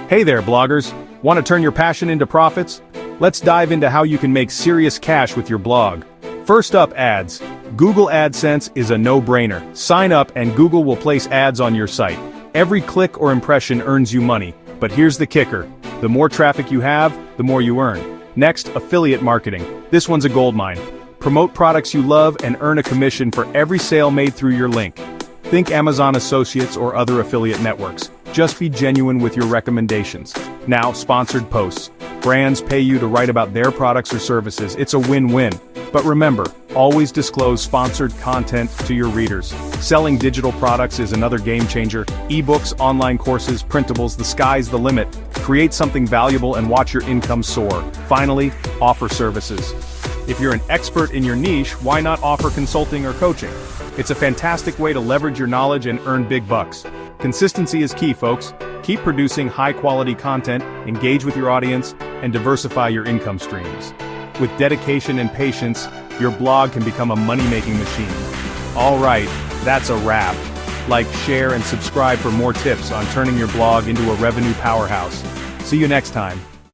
Hey there, bloggers! Want to turn your passion into profits? Let's dive into how you can make serious cash with your blog. First up, ads. Google AdSense is a no-brainer. Sign up and Google will place ads on your site. Every click or impression earns you money, but here's the kicker. The more traffic you have, the more you earn. Next, affiliate marketing. This one's a goldmine. Promote products you love and earn a commission for every sale made through your link. Think Amazon Associates or other affiliate networks. Just be genuine with your recommendations. Now, sponsored posts. Brands pay you to write about their products or services. It's a win-win. But remember, always disclose sponsored content to your readers. Selling digital products is another game changer. Ebooks, online courses, printables, the sky's the limit. Create something valuable and watch your income soar. Finally, offer services. If you're an expert in your niche, why not offer consulting or coaching? It's a fantastic way to leverage your knowledge and earn big bucks. Consistency is key, folks. Keep producing high-quality content, engage with your audience, and diversify your income streams. With dedication and patience, your blog can become a money-making machine. All right, that's a wrap. Like, share, and subscribe for more tips on turning your blog into a revenue powerhouse. See you next time.